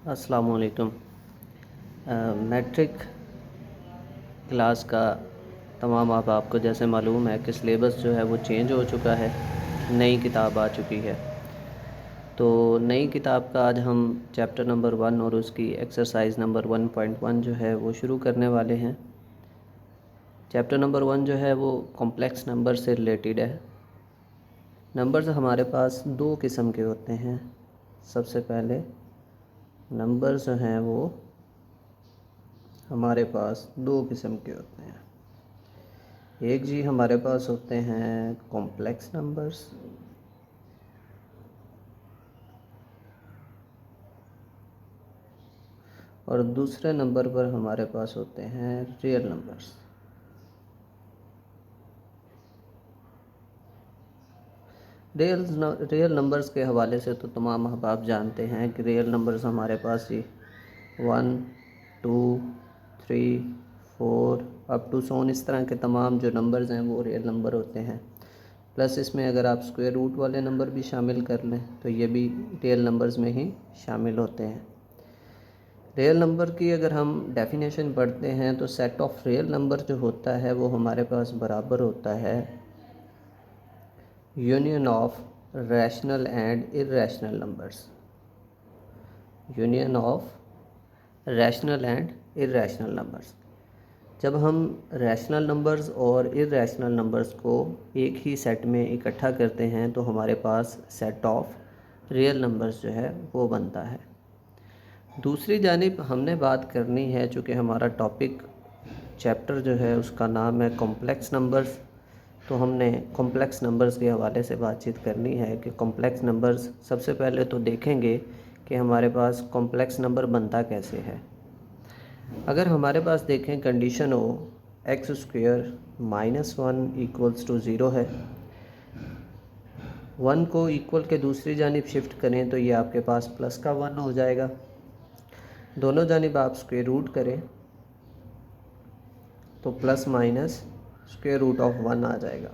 अस्सलाम वालेकुम। Matric class का तमाम आपको जैसे मालूम है कि सिलेबस जो है वो चेंज हो चुका है, नई किताब आ चुकी है। तो नई किताब का आज हम चैप्टर नंबर 1 और उसकी एक्सरसाइज नंबर 1.1 जो है वो शुरू करने वाले हैं। चैप्टर नंबर 1 जो है वो कॉम्प्लेक्स नंबर से रिलेटेड है। नंबर्स हमारे पास दो किस्म के होते हैं। सबसे पहले नंबर्स जो हैं वो हमारे पास दो किस्म के होते हैं। एक जी हमारे पास होते हैं कॉम्प्लेक्स नंबर्स, और दूसरे नंबर पर हमारे पास होते हैं रियल नंबर्स। रियल नंबर्स के हवाले से तो तमाम आप जानते हैं कि रियल नंबर्स हमारे पास ही 1, 2, 3, 4 अप टू सोन इस तरह के तमाम जो नंबर्स हैं वो रियल नंबर होते हैं। प्लस इसमें अगर आप स्क्वायर रूट वाले नंबर भी शामिल कर लें तो ये भी रियल नंबर्स में ही शामिल होते हैं। रियल नंबर की अगर हम डेफिनेशन पढ़ते हैं तो सेट ऑफ रियल नंबर जो होता है वो हमारे पास बराबर होता है union of rational and irrational numbers. Union of rational and irrational numbers. जब हम रैशनल नंबर्स और इर्रेशनल नंबर्स को एक ही सेट में इकट्ठा करते हैं तो हमारे पास सेट ऑफ रियल नंबर्स जो है वो बनता है। दूसरी जानिब हमने बात करनी है, चूँकि हमारा टॉपिक चैप्टर जो है उसका नाम है कॉम्प्लेक्स नंबर्स, तो हमने कॉम्प्लेक्स नंबर्स के हवाले से बातचीत करनी है कि कॉम्प्लेक्स नंबर्स सबसे पहले तो देखेंगे कि हमारे पास कॉम्प्लेक्स नंबर बनता कैसे है। अगर हमारे पास देखें कंडीशन हो एक्स स्क्वायर -1 इक्वल्स टू 0 है, 1 को इक्वल के दूसरी जानिब शिफ्ट करें तो ये आपके पास प्लस का 1 हो जाएगा। दोनों जानिब आप स्क्वायर रूट करें तो plus minus square root of 1 आ जाएगा।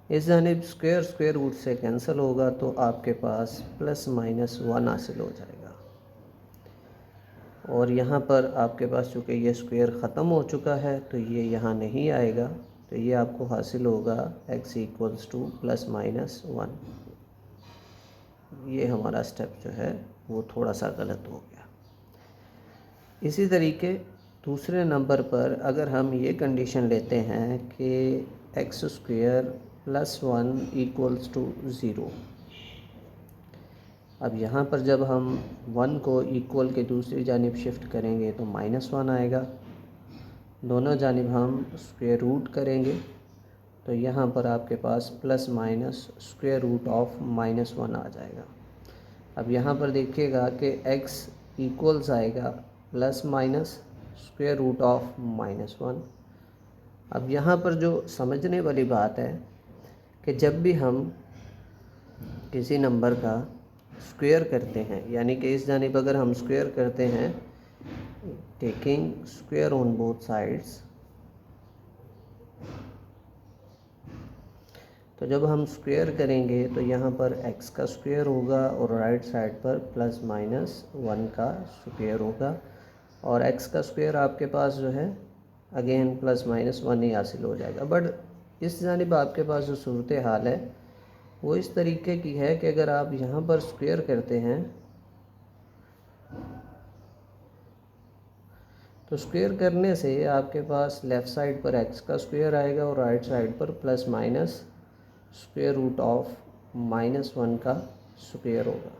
इस जानिब स्क्वायर रूट से कैंसिल होगा तो आपके पास प्लस माइनस 1 हासिल हो जाएगा। और यहाँ पर आपके पास चूँकि ये स्क्वायर ख़त्म हो चुका है तो ये यहाँ नहीं आएगा, तो ये आपको हासिल होगा x equals two plus minus 1। ये हमारा स्टेप जो है वो थोड़ा सा गलत हो गया। इसी तरीके दूसरे नंबर पर अगर हम ये कंडीशन लेते हैं कि x square plus 1 equals to 0, अब यहाँ पर जब हम 1 को इक्वल के दूसरी जानिब शिफ्ट करेंगे तो -1 आएगा। दोनों जानिब हम स्क्वायर रूट करेंगे तो यहाँ पर आपके पास plus minus square root of -1 आ जाएगा। अब यहाँ पर देखिएगा कि x इक्वल्स आएगा plus minus square root of -1। अब यहाँ पर जो समझने वाली बात है कि जब भी हम किसी नंबर का स्क्वायर करते हैं, यानी कि इस जानिब अगर हम स्क्वायर करते हैं taking square on both sides, तो जब हम स्क्वायर करेंगे तो यहाँ पर x का स्क्वायर होगा और राइट साइड पर प्लस माइनस 1 का स्क्वायर होगा, और x का स्क्वायर आपके पास जो है अगेन प्लस माइनस 1 ही हासिल हो जाएगा। बट इस जानिब आपके पास जो सूरत हाल है वो इस तरीके की है कि अगर आप यहाँ पर स्क्वायर करते हैं तो स्क्वायर करने से आपके पास लेफ़्ट साइड पर x का स्क्वायर आएगा और राइट साइड पर plus minus square root of -1 का स्क्वायर होगा।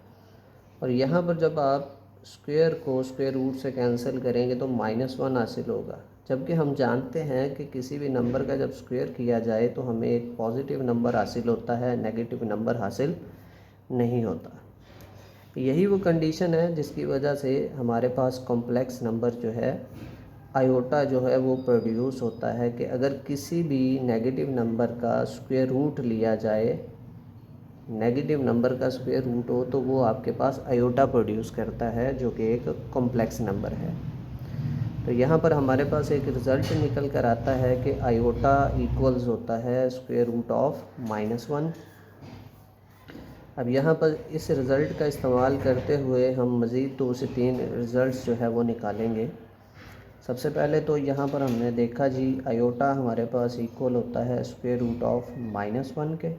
और यहाँ पर जब आप स्क्वायर को स्क्वायर रूट से कैंसिल करेंगे तो -1 हासिल होगा, जबकि हम जानते हैं कि किसी भी नंबर का जब स्क्वायर किया जाए तो हमें एक पॉजिटिव नंबर हासिल होता है, नेगेटिव नंबर हासिल नहीं होता। यही वो कंडीशन है जिसकी वजह से हमारे पास कॉम्प्लेक्स नंबर जो है आयोटा जो है वो प्रोड्यूस होता है कि अगर किसी भी नेगेटिव नंबर का स्क्वायर रूट लिया जाए, नेगेटिव नंबर का स्क्वायर रूट हो तो वो आपके पास आयोटा प्रोड्यूस करता है जो कि एक कॉम्प्लेक्स नंबर है। तो यहाँ पर हमारे पास एक रिज़ल्ट निकल कर आता है कि आयोटा इक्वल्स होता है स्क्वायर रूट ऑफ -1। अब यहाँ पर इस रिज़ल्ट का इस्तेमाल करते हुए हम मज़ीद 2 से 3 रिज़ल्ट्स जो है वो निकालेंगे। सबसे पहले तो यहाँ पर हमने देखा जी आयोटा हमारे पास इक्वल होता है स्क्वायर रूट ऑफ -1 के।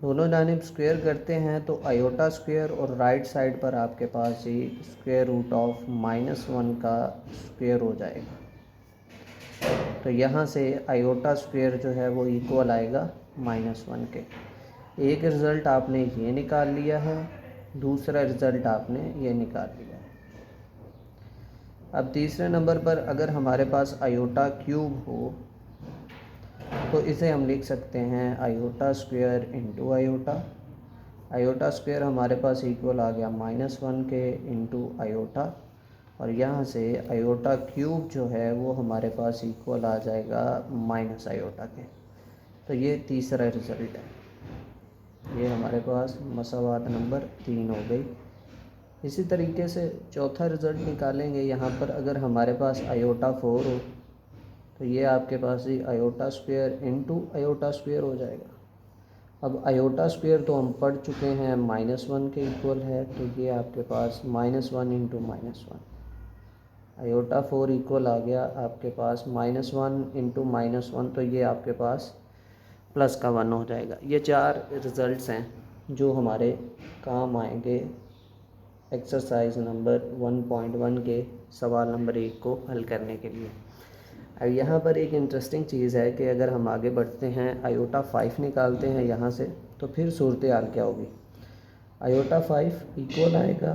दोनों जानिब स्क्वायर करते हैं तो आयोटा स्क्वायर और राइट साइड पर आपके पास जी स्क्वायर रूट ऑफ -1 का स्क्वायर हो जाएगा। तो यहाँ से आयोटा स्क्वायर जो है वो इक्वल आएगा -1 के। एक रिज़ल्ट आपने ये निकाल लिया है, दूसरा रिज़ल्ट आपने ये निकाल लिया है। अब तीसरे नंबर पर अगर हमारे पास आयोटा क्यूब हो तो इसे हम लिख सकते हैं iota square into iota. Iota square हमारे पास इक्वल आ गया -1 के इंटू आयोटा, और यहाँ से आयोटा क्यूब जो है वो हमारे पास इक्वल आ जाएगा माइनस आयोटा के। तो ये तीसरा रिज़ल्ट है, ये हमारे पास मसावात नंबर 3 हो गई। इसी तरीके से चौथा रिज़ल्ट निकालेंगे। यहाँ पर अगर हमारे पास आयोटा 4 हो तो ये आपके पास ही iota square into iota square हो जाएगा। अब आयोटा स्क्वायर तो हम पढ़ चुके हैं -1 के इक्वल है, तो ये आपके पास -1 इंटू -1। आयोटा 4 इक्वल आ गया आपके पास -1 इंटू -1, तो ये आपके पास प्लस का 1 हो जाएगा। ये 4 रिज़ल्ट्स हैं जो हमारे काम आएंगे एक्सरसाइज नंबर 1.1 के सवाल नंबर 1 को हल करने के लिए। अब यहाँ पर एक इंटरेस्टिंग चीज़ है कि अगर हम आगे बढ़ते हैं आयोटा 5 निकालते हैं यहाँ से, तो फिर सूरत हाल क्या होगी। आयोटा 5 इक्वल आएगा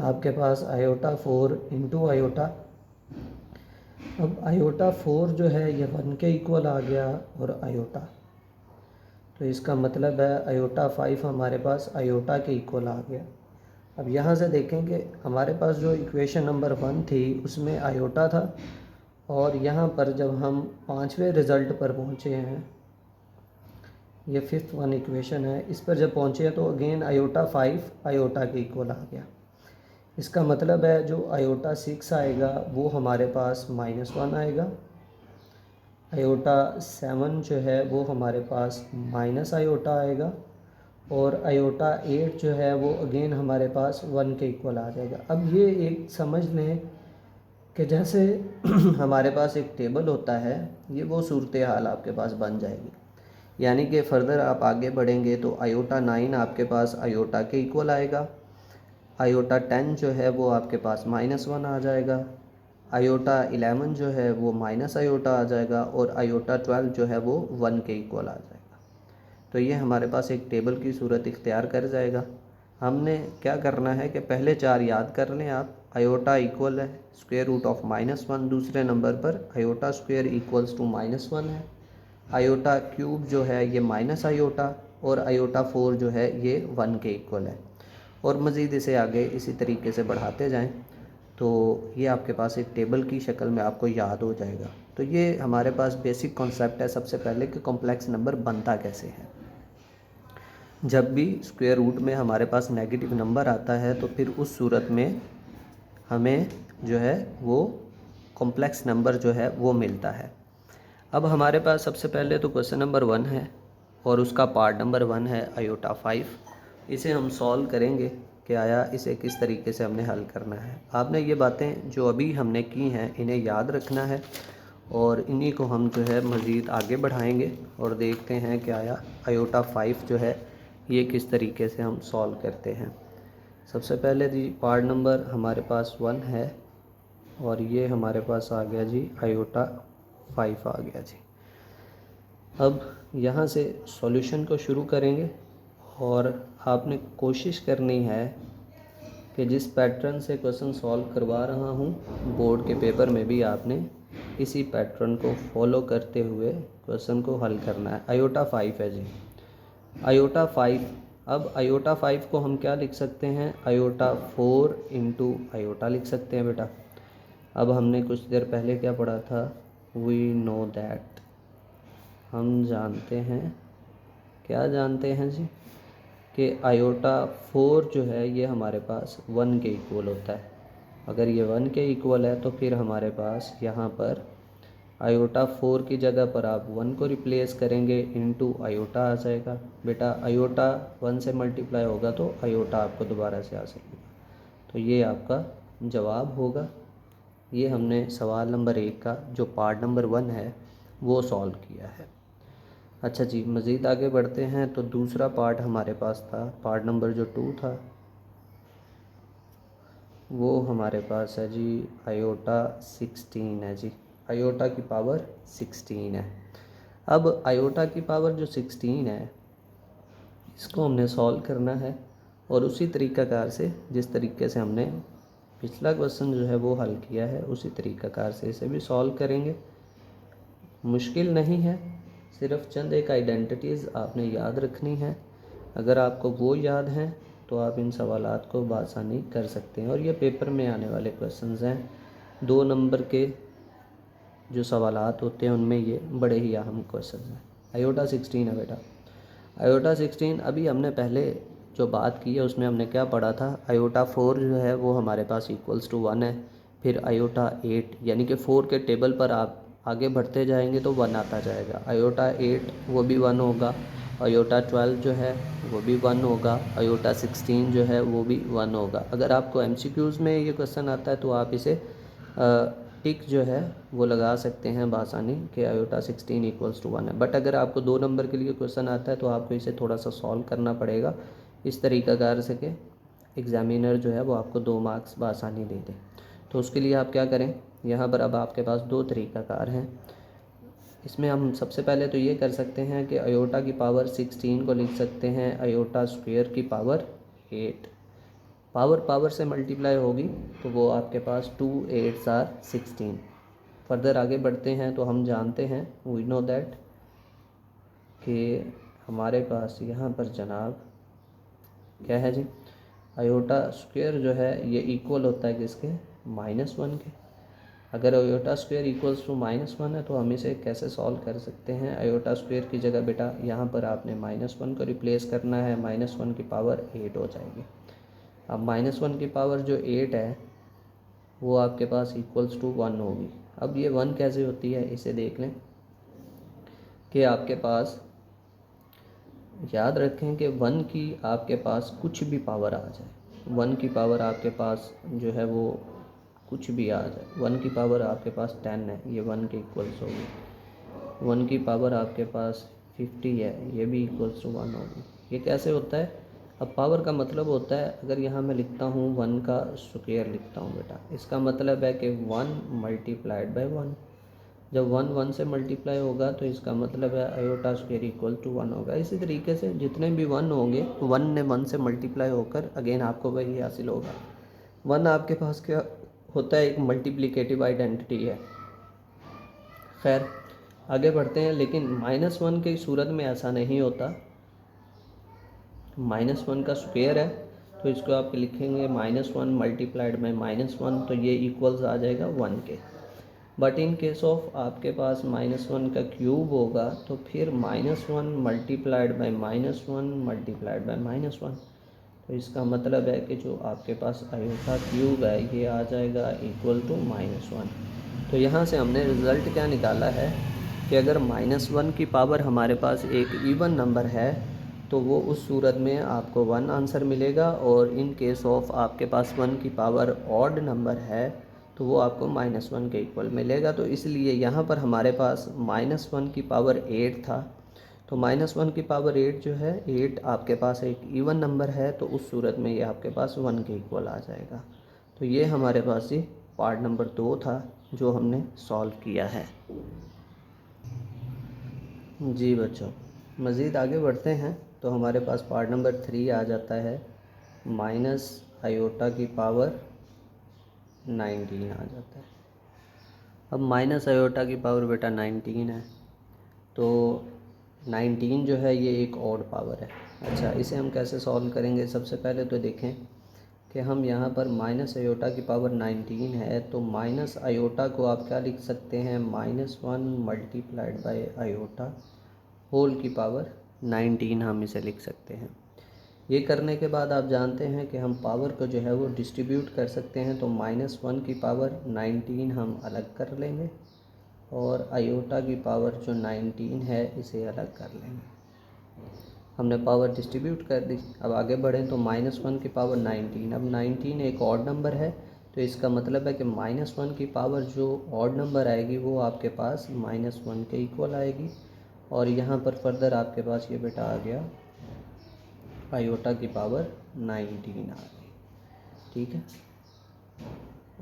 आपके पास आयोटा 4 इंटू आयोटा। अब आयोटा 4 जो है ये 1 के इक्वल आ गया और आयोटा, तो इसका मतलब है आयोटा 5 हमारे पास आयोटा के इक्वल आ गया। अब यहाँ से देखेंगे हमारे पास जो इक्वेशन नंबर 1 थी उसमें आयोटा था, और यहाँ पर जब हम 5वें रिज़ल्ट पर पहुँचे हैं, ये 5th वन इक्वेशन है, इस पर जब पहुँचे हैं तो अगेन आयोटा 5 आयोटा के इक्वल आ गया। इसका मतलब है जो आयोटा 6 आएगा वो हमारे पास -1 आएगा, आयोटा 7 जो है वो हमारे पास माइनस आयोटा आएगा, और आयोटा 8 जो है वो अगेन हमारे पास 1 के इक्वल आ जाएगा। अब ये एक समझ लें कि जैसे हमारे पास एक टेबल होता है, ये वो सूरत हाल आपके पास बन जाएगी। यानी कि फ़र्दर आप आगे बढ़ेंगे तो आयोटा 9 आपके पास आयोटा के इक्वल आएगा, आयोटा 10 जो है वो आपके पास -1 आ जाएगा, आयोटा 11 जो है वो माइनस आयोटा आ जाएगा, और आयोटा 12 जो है वो 1 के इक्वल आ जाएगा। तो ये हमारे पास एक टेबल की सूरत इख्तियार कर जाएगा। हमने क्या करना है कि पहले 4 याद कर लें आप। आयोटा इक्वल है स्क्वायर रूट ऑफ -1, दूसरे नंबर पर आयोटा स्क्वायर इक्वल्स टू -1 है, आयोटा क्यूब जो है ये माइनस आयोटा, और आयोटा 4 जो है ये 1 के इक्वल है। और मज़ीद इसे आगे इसी तरीके से बढ़ाते जाएं तो ये आपके पास एक टेबल की शक्ल में आपको याद हो जाएगा। तो ये हमारे पास बेसिक कॉन्सेप्ट है सबसे पहले कि कॉम्प्लेक्स नंबर बनता कैसे है। जब भी स्क्वायर रूट में हमारे पास नेगेटिव नंबर आता है तो फिर उस सूरत में हमें जो है वो कॉम्प्लेक्स नंबर जो है वो मिलता है। अब हमारे पास सबसे पहले तो क्वेश्चन नंबर 1 है और उसका पार्ट नंबर 1 है आयोटा 5। इसे हम सॉल्व करेंगे कि आया इसे किस तरीके से हमने हल करना है। आपने ये बातें जो अभी हमने की हैं इन्हें याद रखना है, और इन्हीं को हम जो है मज़ीद आगे बढ़ाएंगे और देखते हैं कि आया आयोटा 5 जो है ये किस तरीके से हम सॉल्व करते हैं। सबसे पहले जी पार्ट नंबर हमारे पास 1 है, और ये हमारे पास आ गया जी आयोटा 5 आ गया जी। अब यहाँ से सॉल्यूशन को शुरू करेंगे, और आपने कोशिश करनी है कि जिस पैटर्न से क्वेश्चन सॉल्व करवा रहा हूँ बोर्ड के पेपर में भी आपने इसी पैटर्न को फॉलो करते हुए क्वेश्चन को हल करना है। आयोटा 5 है जी, आयोटा 5। अब आयोटा 5 को हम क्या लिख सकते हैं, आयोटा 4 इंटू आयोटा लिख सकते हैं बेटा। अब हमने कुछ देर पहले क्या पढ़ा था, वी नो दैट, हम जानते हैं, क्या जानते हैं जी, कि आयोटा 4 जो है ये हमारे पास 1 के इक्वल होता है। अगर ये 1 के इक्वल है तो फिर हमारे पास यहाँ पर आयोटा 4 की जगह पर आप 1 को रिप्लेस करेंगे, इनटू आयोटा आ जाएगा। बेटा आयोटा 1 से मल्टीप्लाई होगा तो आयोटा आपको दोबारा से हासिल होगा। तो ये आपका जवाब होगा। ये हमने सवाल नंबर 1 का जो पार्ट नंबर 1 है वो सॉल्व किया है। अच्छा जी, मज़ीद आगे बढ़ते हैं। तो दूसरा पार्ट हमारे पास था, पार्ट नंबर जो 2 था वो हमारे पास है जी आयोटा 16 है जी, आयोटा की पावर 16 है। अब आयोटा की पावर जो 16 है इसको हमने सॉल्व करना है, और उसी तरीक़ाकार से जिस तरीके से हमने पिछला क्वेश्चन जो है वो हल किया है उसी तरीक़ाकार से इसे भी सॉल्व करेंगे। मुश्किल नहीं है, सिर्फ चंद एक आइडेंटिटीज़ आपने याद रखनी है। अगर आपको वो याद हैं तो आप इन सवालात को बआसानी कर सकते हैं, और ये पेपर में आने वाले क्वेश्चंस हैं। 2 नंबर के जो सवालात होते हैं उनमें ये बड़े ही अहम क्वेश्चन हैं। आयोटा 16 है बेटा, आयोटा 16। अभी हमने पहले जो बात की है उसमें हमने क्या पढ़ा था, आयोटा 4 जो है वो हमारे पास इक्वल्स टू 1 है। फिर आयोटा 8 यानी कि 4 के टेबल पर आप आगे बढ़ते जाएंगे तो 1 आता जाएगा। आयोटा 8 वो भी 1 होगा। आयोटा 12 जो है वो भी 1 होगा। आयोटा 16 जो है वो भी 1 होगा। अगर आपको एमसीक्यूज़ में ये क्वेश्चन आता है तो आप इसे टिक जो है वो लगा सकते हैं बआसानी कि आयोटा 16 इक्वल्स टू 1 है। बट अगर आपको 2 नंबर के लिए क्वेश्चन आता है तो आपको इसे थोड़ा सा सॉल्व करना पड़ेगा इस तरीक़ाकार से कि एग्ज़ामिनर जो है वो आपको 2 मार्क्स बआसानी दे दे। तो उसके लिए आप क्या करें, यहाँ पर अब आपके पास 2 तरीक़ाकार हैं। इसमें हम सबसे पहले तो ये कर सकते हैं कि आयोटा की पावर 16 को लिख सकते हैं आयोटा स्क्वायर की पावर 8। पावर पावर से मल्टीप्लाई होगी तो वो आपके पास 2 8s are 16। फर्दर आगे बढ़ते हैं तो हम जानते हैं, वी नो दैट, कि हमारे पास यहाँ पर जनाब क्या है जी, आयोटा स्क्वायर जो है ये इक्वल होता है किसके, -1 के। अगर आयोटा स्क्वायर इक्वल्स टू -1 है तो हम इसे कैसे सॉल्व कर सकते हैं। आयोटा स्क्वायर की जगह बेटा यहाँ पर आपने -1 को रिप्लेस करना है, -1 की पावर 8 हो जाएगी। अब -1 की पावर जो 8 है वो आपके पास इक्वल्स टू 1 होगी। अब ये 1 कैसे होती है इसे देख लें कि आपके पास, याद रखें कि 1 की आपके पास कुछ भी पावर आ जाए, 1 की पावर आपके पास जो है वो कुछ भी आ जाए। 1 की पावर आपके पास 10 है, ये 1 के इक्वल्स होगी। 1 की पावर आपके पास 50 है, ये भी इक्वल्स टू 1 होगी। ये कैसे होता है, अब पावर का मतलब होता है, अगर यहाँ मैं लिखता हूँ 1 का स्क्वायर लिखता हूँ बेटा, इसका मतलब है कि 1 मल्टीप्लाइड बाय 1। जब 1 1 से मल्टीप्लाई होगा तो इसका मतलब है आयोटा स्क्वायर इक्वल टू 1 होगा। इसी तरीके से जितने भी 1 होंगे 1 ने 1 से मल्टीप्लाई होकर अगेन आपको वही हासिल होगा। 1 आपके पास क्या होता है, एक मल्टीप्लिकेटिव आइडेंटिटी है। खैर आगे बढ़ते हैं, लेकिन -1 की सूरत में ऐसा नहीं होता। -1 का स्क्वायर है तो इसको आप लिखेंगे -1 मल्टीप्लाइड बाय -1, तो ये इक्वल्स आ जाएगा 1 के। बट इन केस ऑफ आपके पास -1 का क्यूब होगा तो फिर -1 मल्टीप्लाइड बाय -1 मल्टीप्लाइड बाय -1, तो इसका मतलब है कि जो आपके पास आयोटा क्यूब है ये आ जाएगा इक्वल टू -1। तो यहाँ से हमने रिज़ल्ट क्या निकाला है कि अगर -1 की पावर हमारे पास एक इवन नंबर है तो वो उस सूरत में आपको 1 आंसर मिलेगा, और इन केस ऑफ आपके पास 1 की पावर ऑड नंबर है तो वो आपको -1 के इक्वल मिलेगा। तो इसलिए यहाँ पर हमारे पास -1 की पावर 8 था, तो -1 की पावर 8 जो है 8 आपके पास एक इवन नंबर है, तो उस सूरत में ये आपके पास 1 के इक्वल आ जाएगा। तो ये हमारे पास ही पार्ट नंबर 2 था जो हमने सॉल्व किया है। जी बच्चों, मज़ीद आगे बढ़ते हैं तो हमारे पास पार्ट नंबर 3 आ जाता है, माइनस आयोटा की पावर 19 आ जाता है। अब माइनस आयोटा की पावर बेटा 19 है, तो 19 जो है ये एक ऑड पावर है। अच्छा, इसे हम कैसे सॉल्व करेंगे, सबसे पहले तो देखें कि हम यहाँ पर माइनस आयोटा की पावर 19 है, तो माइनस आयोटा को आप क्या लिख सकते हैं, -1 मल्टीप्लाइड बाय आयोटा होल की पावर 19 हम इसे लिख सकते हैं। ये करने के बाद आप जानते हैं कि हम पावर को जो है वो डिस्ट्रीब्यूट कर सकते हैं, तो -1 की पावर 19 हम अलग कर लेंगे और आयोटा की पावर जो 19 है इसे अलग कर लेंगे। हमने पावर डिस्ट्रीब्यूट कर दी। अब आगे बढ़ें तो -1 की पावर 19। अब 19 एक ऑड नंबर है, तो इसका मतलब है कि -1 की पावर जो ऑड नंबर आएगी वो आपके पास -1 के इक्वल आएगी। और यहाँ पर फर्दर आपके पास ये बेटा आ गया आयोटा की पावर 19 आ गई। ठीक है,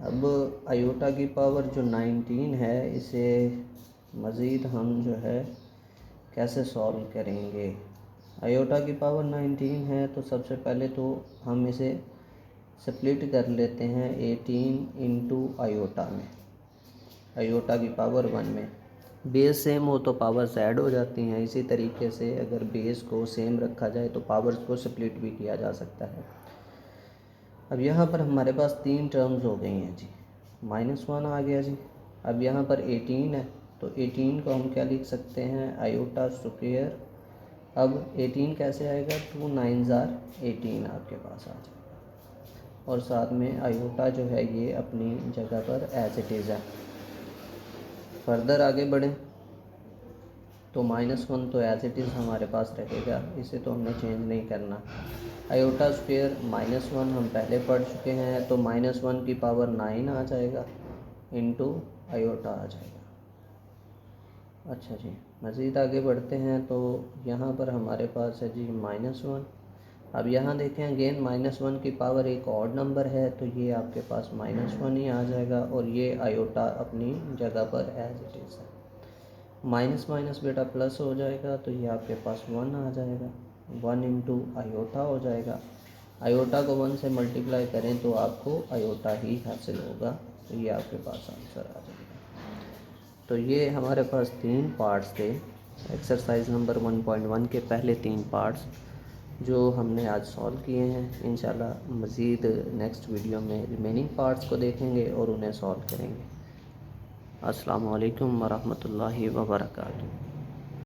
अब आयोटा की पावर जो 19 है इसे मज़ीद हम जो है कैसे सॉल्व करेंगे। आयोटा की पावर 19 है तो सबसे पहले तो हम इसे स्प्लिट कर लेते हैं 18 इंटू आयोटा में, आयोटा की पावर 1 में। बेस सेम हो तो पावर्स ऐड हो जाती हैं। इसी तरीके से अगर बेस को सेम रखा जाए तो पावर्स को स्प्लिट भी किया जा सकता है। अब यहाँ पर हमारे पास 3 टर्म्स हो गई हैं जी, -1 आ गया जी। अब यहाँ पर 18 है तो 18 को हम क्या लिख सकते हैं, आयोटा स्क्वायर। अब 18 कैसे आएगा, 2 9s are 18 आपके पास आ जाएगा। और साथ में आयोटा जो है ये अपनी जगह पर एज इट इज़ है। फर्दर आगे बढ़ें तो -1 तो एज इट इज़ हमारे पास रहेगा, इसे तो हमने चेंज नहीं करना। आयोटा स्क्वायर -1 हम पहले पढ़ चुके हैं, तो -1 की पावर 9 आ जाएगा इंटू आयोटा आ जाएगा। अच्छा जी, मज़ीद आगे बढ़ते हैं तो यहाँ पर हमारे पास है जी -1। अब यहाँ देखें अगेन -1 की पावर एक ऑड नंबर है, तो ये आपके पास -1 ही आ जाएगा और ये आयोटा अपनी जगह पर एज इट इज़ है। माइनस माइनस बेटा प्लस हो जाएगा, तो ये आपके पास 1 आ जाएगा। 1 इंटू आयोटा हो जाएगा। आयोटा को 1 से मल्टीप्लाई करें तो आपको आयोटा ही हासिल होगा, तो ये आपके पास आंसर आ जाएगा। तो ये हमारे पास 3 पार्ट्स थे एक्सरसाइज नंबर 1.1 के पहले 3 पार्ट्स जो हमने आज सॉल्व किए हैं। इंशाल्लाह मज़ीद नेक्स्ट वीडियो में रिमेनिंग पार्ट्स को देखेंगे और उन्हें सॉल्व करेंगे। अस्सलामु अलैकुम वरहमतुल्लाहि वबरकातुहू।